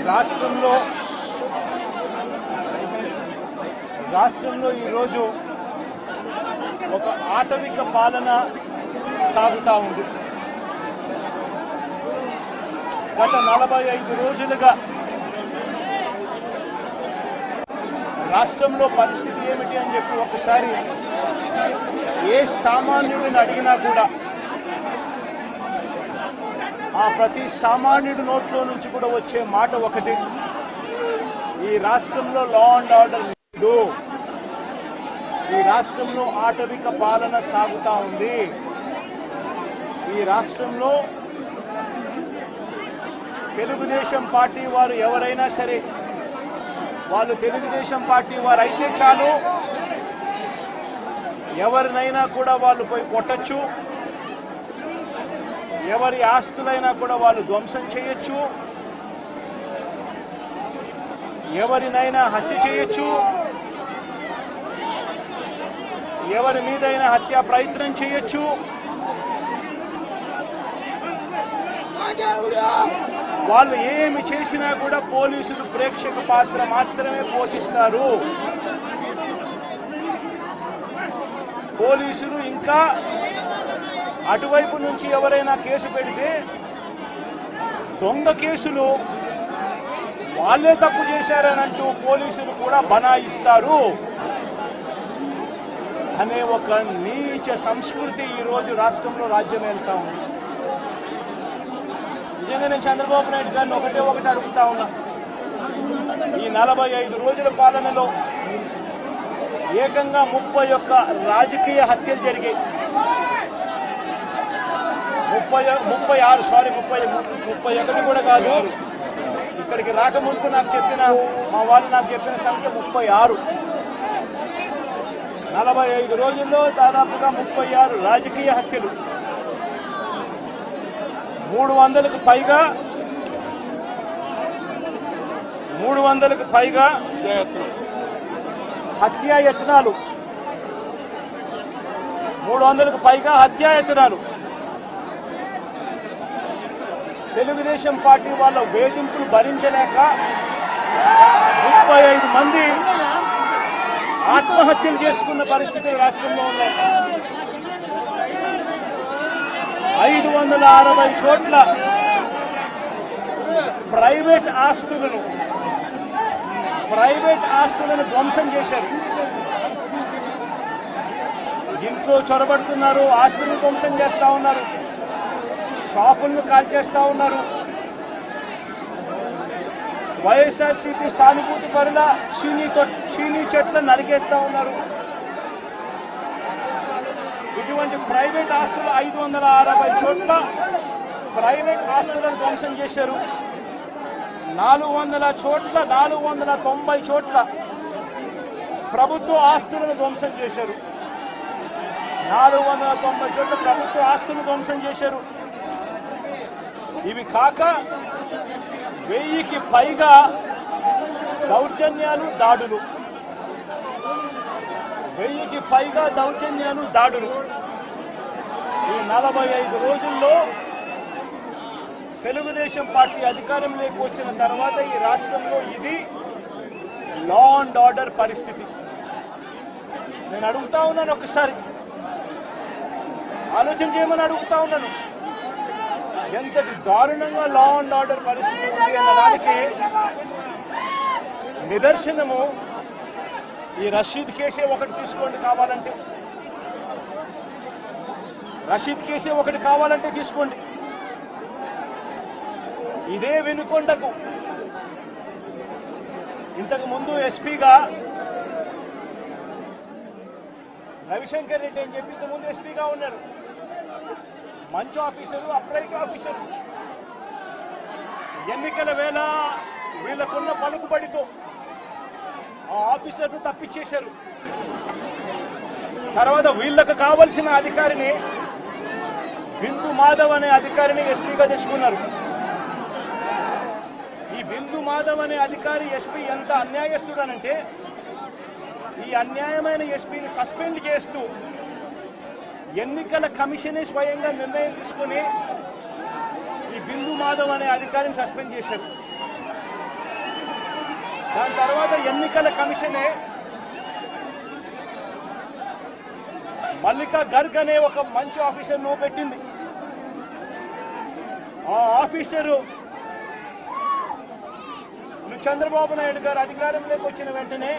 రాష్ట్రంలో ఈరోజు ఒక ఆటవిక పాలన సాగుతూ ఉంది. గత 45 రోజులుగా రాష్ట్రంలో పరిస్థితి ఏమిటి అని చెప్పి ఒకసారి ఏ సామాన్యుడిని అడిగినా కూడా ఆ ప్రతి సామాన్యుడి నోట్లో నుంచి కూడా వచ్చే మాట ఒకటి, ఈ రాష్ట్రంలో లా అండ్ ఆర్డర్ లేదు, ఈ రాష్ట్రంలో ఆటవిక పాలన సాగుతూ ఉంది, ఈ రాష్ట్రంలో తెలుగుదేశం పార్టీ వారు ఎవరైనా సరే వాళ్ళు తెలుగుదేశం పార్టీ వారు అయితే చాలు, ఎవరినైనా కూడా వాళ్ళు పోయి కొట్టచ్చు, ఎవరి ఆస్తులైనా కూడా వాళ్ళు ధ్వంసం చేయొచ్చు, ఎవరినైనా హత్య చేయొచ్చు, ఎవరి మీదైనా హత్యా ప్రయత్నం చేయొచ్చు. వాళ్ళు ఏమి చేసినా కూడా పోలీసులు ప్రేక్షక పాత్ర మాత్రమే పోషిస్తారు. పోలీసులు ఇంకా అటువైపు నుంచి ఎవరైనా కేసు పెడితే దొంగ కేసులు వాళ్ళే తప్పు చేశారనంటూ పోలీసులు కూడా బనాయిస్తారు అనే ఒక నీచ సంస్కృతి ఈరోజు రాష్ట్రంలో రాజ్యం వెళ్తా ఉంది. నిజంగా నేను చంద్రబాబు నాయుడు గారిని ఒకటి అడుగుతా ఉన్నా, ఈ 45 రోజుల పాలనలో ఏకంగా 31 రాజకీయ హత్యలు జరిగాయి. 31 కూడా కాదు, ఇక్కడికి రాకముందు మా వాళ్ళు నాకు చెప్పిన సంఖ్య 36. 45 రోజుల్లో దాదాపుగా 36 రాజకీయ హత్యలు, 300కు పైగా హత్యాయత్నాలు, 300కు పైగా హత్యాయత్నాలు. తెలుగుదేశం పార్టీ వాళ్ళ వేధింపులు భరించలేక 35 మంది ఆత్మహత్యలు చేసుకున్న పరిస్థితులు రాష్ట్రంలో ఉన్నాయి. 560 చోట్ల ప్రైవేట్ ఆస్తులను ధ్వంసం చేశారు. ఇంట్లో చొరబడుతున్నారు, ఆస్తులను ధ్వంసం చేస్తా ఉన్నారు, షాపులను కాల్చేస్తా ఉన్నారు. వైఎస్ఆర్సీపీ సానుభూతి పరుల చీనీ చెట్లను నరికేస్తా ఉన్నారు. ఇటువంటి ప్రైవేట్ ఆస్తులు 560 చోట్ల ప్రైవేట్ ఆస్తులను ధ్వంసం చేశారు. 490 చోట్ల ప్రభుత్వ ఆస్తులను ధ్వంసం చేశారు. 490 చోట్ల ప్రభుత్వ ఆస్తులను ధ్వంసం చేశారు. ఇవి కాక 1000కి పైగా దౌర్జన్యాలు, దాడులు. 1000కి పైగా దౌర్జన్యాలు, దాడులు. ఈ 45 రోజుల్లో తెలుగుదేశం పార్టీ అధికారంలోకి వచ్చిన తర్వాత ఈ రాష్ట్రంలో ఇది లా అండ్ ఆర్డర్ పరిస్థితి. నేను అడుగుతా ఉన్నాను, ఒకసారి ఆలోచన చేయమని అడుగుతా ఉన్నాను, ఎంతటి దారుణంగా లా అండ్ ఆర్డర్ పరిస్థితి ఉంది అన్నదానికి నిదర్శనము ఈ రషీద్ కేసే ఒకటి తీసుకోండి కావాలంటే. రషీద్ కేసే ఒకటి కావాలంటే తీసుకోండి. ఇదే వినుకొండకు ఇంతకు ముందు ఎస్పీగా రవిశంకర్ రెడ్డి అని చెప్పి ఇంతకుముందు ఎస్పీగా ఉన్నారు. మంచి ఆఫీసరు, అప్రైట్ ఆఫీసరు. ఎన్నికల వేళ వీళ్ళకున్న పలుకుబడితో ఆ ఆఫీసర్ను తప్పించేశారు. తర్వాత వీళ్ళకు కావలసిన అధికారిని బిందు మాధవ్ అనే అధికారిని ఎస్పీగా తెచ్చుకున్నారు. ఈ బిందు మాధవ్ అనే అధికారి ఎస్పీ ఎంత అన్యాయస్తుడనంటే ఈ అన్యాయమైన ఎస్పీని సస్పెండ్ చేస్తూ ఎన్నికల కమిషనే స్వయంగా నిర్ణయం తీసుకుని ఈ బిందు మాధవ్ అనే అధికారిని సస్పెండ్ చేశారు. దాని తర్వాత ఎన్నికల కమిషనే మల్లికా గర్గ్ అనే ఒక మంచి ఆఫీసర్ను పెట్టింది. ఆ ఆఫీసరు చంద్రబాబు నాయుడు గారు అధికారంలోకి వచ్చిన వెంటనే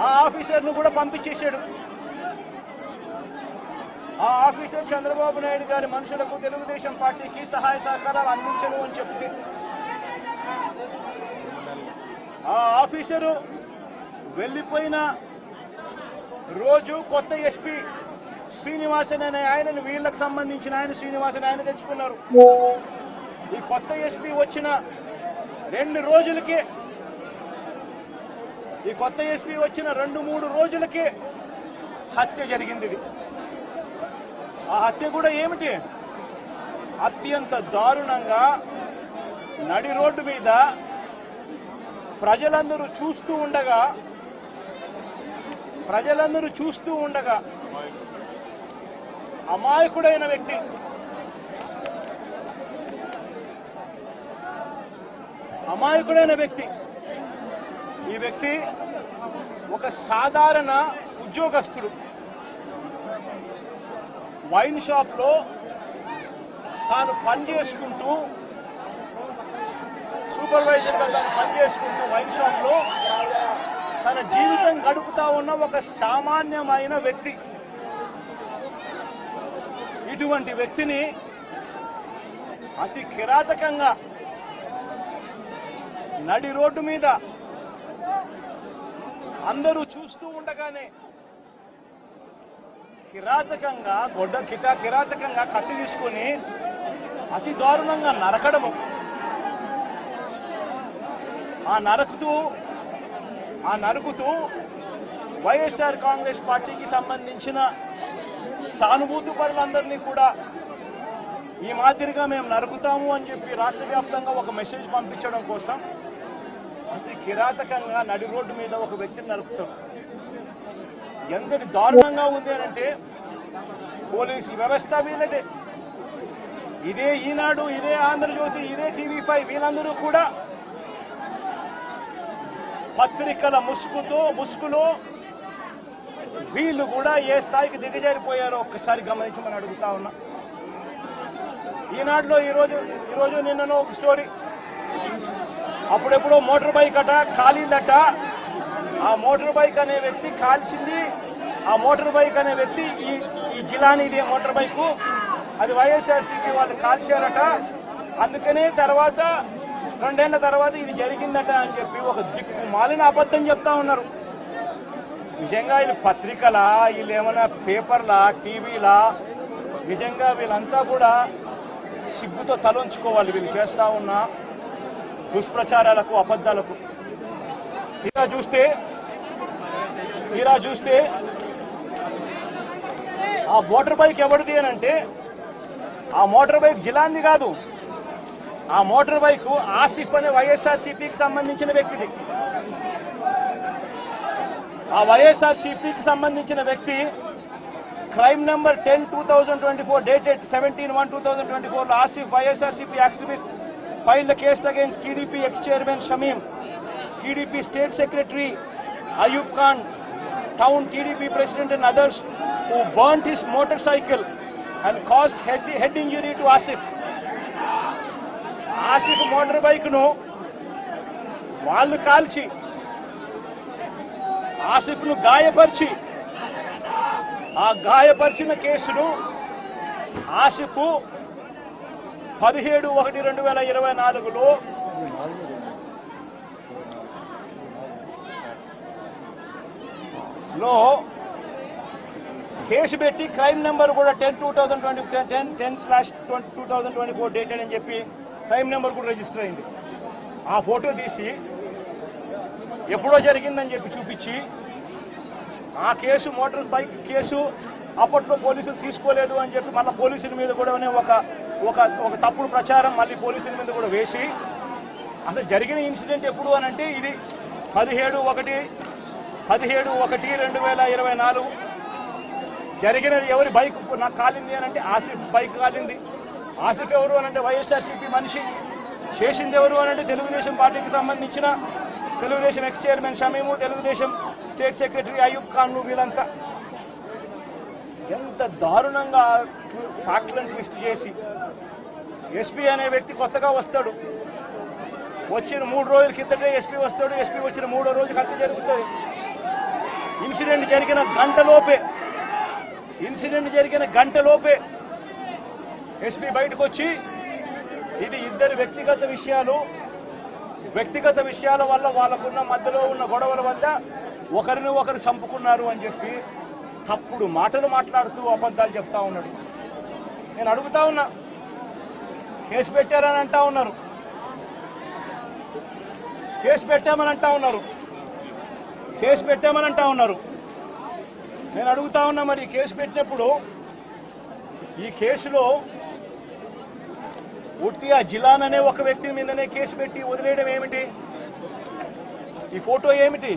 ఆ ఆఫీసర్ను కూడా పంపించేశాడు. ఆ ఆఫీసర్ చంద్రబాబు నాయుడు గారి మనుషులకు తెలుగుదేశం పార్టీకి సహాయ సహకారాలు అందించను అని చెప్పి ఆ ఆఫీసరు వెళ్ళిపోయిన రోజు కొత్త ఎస్పీ శ్రీనివాసన్ అనే ఆయనను వీళ్ళకి సంబంధించిన ఆయన శ్రీనివాసన్ ఆయన తెచ్చుకున్నారు. ఈ కొత్త ఎస్పీ వచ్చిన 2 రోజులకే ఈ కొత్త ఎస్పీ వచ్చిన 2-3 రోజులకే హత్య జరిగింది. ఇది ఆ హత్య కూడా ఏమిటి, అత్యంత దారుణంగా నడి రోడ్డు మీద ప్రజలందరూ చూస్తూ ఉండగా అమాయకుడైన వ్యక్తి ఈ వ్యక్తి ఒక సాధారణ ఉద్యోగస్తుడు. వైన్ షాప్లో తాను పనిచేసుకుంటూ సూపర్వైజర్గా తాను పనిచేసుకుంటూ వైన్ షాప్లో తన జీవితం గడుపుతా ఉన్న ఒక సామాన్యమైన వ్యక్తి. ఇటువంటి వ్యక్తిని అతి కిరాతకంగా నడి రోడ్డు మీద అందరూ చూస్తూ ఉండగానే కిరాతకంగా కత్తి తీసుకొని అతి దారుణంగా నరకడము. ఆ నరుకుతూ వైఎస్ఆర్ కాంగ్రెస్ పార్టీకి సంబంధించిన సానుభూతి పరులందరినీ కూడా ఈ మాదిరిగా మేము నరుకుతాము అని చెప్పి రాష్ట్ర వ్యాప్తంగా ఒక మెసేజ్ పంపించడం కోసం అతి కిరాతకంగా నడి రోడ్డు మీద ఒక వ్యక్తిని నరుకుతాం. ఎంతటి దారుణంగా ఉంది అంటే పోలీసు వ్యవస్థ వీళ్ళదే. ఇదే ఈనాడు, ఇదే ఆంధ్రజ్యోతి, ఇదే టీవీ5 వీళ్ళందరూ కూడా పత్రికల ముసుగులో వీళ్ళు కూడా ఏ స్థాయికి దిగజారిపోయారో ఒక్కసారి గమనించమని అడుగుతా ఉన్నా. ఈనాడులో ఈరోజు నిన్ననో ఒక స్టోరీ, అప్పుడెప్పుడో మోటార్ బైక్ కాలిందట. ఆ మోటార్ బైక్ అనే వ్యక్తి కాల్చింది. ఆ మోటార్ బైక్ అనే వ్యక్తి ఈ జిలానీదే మోటార్ బైకు, అది వైఎస్ఆర్సీపీ వాళ్ళు కాల్చారట. అందుకనే 2 ఏళ్ల తర్వాత ఇది జరిగిందట అని చెప్పి ఒక దిక్కుమాలిన అబద్ధం చెప్తా ఉన్నారు. నిజంగా వీళ్ళు పత్రికలా, వీళ్ళు ఏమైనా పేపర్లా, టీవీలా? నిజంగా వీళ్ళంతా కూడా సిగ్గుతో తలొంచుకోవాలి వీళ్ళు చేస్తా ఉన్న దుష్ప్రచారాలకు, అబద్ధాలకు. తీరా చూస్తే ఆ మోటార్ బైక్ ఎవరిది అని అంటే ఆ మోటార్ బైక్ జిలాంది కాదు. ఆ మోటార్ బైక్ ఆసిఫ్ అనే వైఎస్ఆర్సీపీకి సంబంధించిన వ్యక్తిది. ఆ వైఎస్ఆర్సీపీకి సంబంధించిన వ్యక్తి crime number 10/2024 dated 17/1/2024 Asif YSRCP activist filed a case against TDP ex-chairman Shamim, TDP state secretary Ayub Khan, town TDP president and others who burnt his motorcycle and caused head injury to Asif. Asif motorbike nu వాళ్ళు కాల్చి ఆసిఫ్ను గాయపరిచి ఆ గాయపరిచిన కేసును Asif 17/1/2024లో case పెట్టి crime number కూడా 10/2024 dated అని చెప్పి crime number కూడా register అయింది. ఆ ఫోటో తీసి ఎప్పుడో జరిగిందని చెప్పి చూపించి ఆ కేసు మోటార్ బైక్ కేసు అప్పట్లో పోలీసులు తీసుకోలేదు అని చెప్పి మళ్ళీ పోలీసుల మీద కూడా ఒక తప్పుడు ప్రచారం మళ్ళీ పోలీసుల మీద కూడా వేసి అసలు జరిగిన ఇన్సిడెంట్ ఎప్పుడు అని అంటే ఇది 17/1/2024 జరిగినది. ఎవరి బైక్ నాకు కాలింది అని అంటే ఆసిఫ్ బైక్ కాలింది. ఆసిఫ్ ఎవరు అని అంటే వైఎస్ఆర్సీపీ మనిషి. చేసింది ఎవరు అని అంటే తెలుగుదేశం పార్టీకి సంబంధించిన Telugu Desam ex chairman Shamim, Telugu Desam state secretary Ayub ఖాన్లు, వీళ్ళంతా ఎంత దారుణంగా ఫ్యాక్ట్లను ట్విస్ట్ చేసి ఎస్పీ అనే వ్యక్తి కొత్తగా వస్తాడు, వచ్చిన 3 రోజుల కిందటే ఎస్పీ వస్తాడు, ఎస్పీ వచ్చిన 3వ రోజుకి హత్య జరుగుతుంది. ఇన్సిడెంట్ జరిగిన గంటలోపే ఎస్పీ బయటకు వచ్చి ఇది ఇద్దరు వ్యక్తిగత విషయాల వల్ల వాళ్ళకున్న మధ్యలో ఉన్న గొడవల వల్ల ఒకరిని ఒకరు చంపుకున్నారు అని చెప్పి తప్పుడు మాటలు మాట్లాడుతూ అబద్ధాలు చెప్తా ఉన్నాడు. నేను అడుగుతా ఉన్నా, కేసు పెట్టారని అంటా ఉన్నారు, కేసు పెట్టామని అంటా ఉన్నారు. నేను అడుగుతా ఉన్నా, మరి కేసు పెట్టినప్పుడు ఈ కేసులో ఉట్టి ఆ జిలాన్ అనే ఒక వ్యక్తి మీదనే కేసు పెట్టి వదిలేయడం ఏమిటి? ఈ ఫోటో ఏమిటి?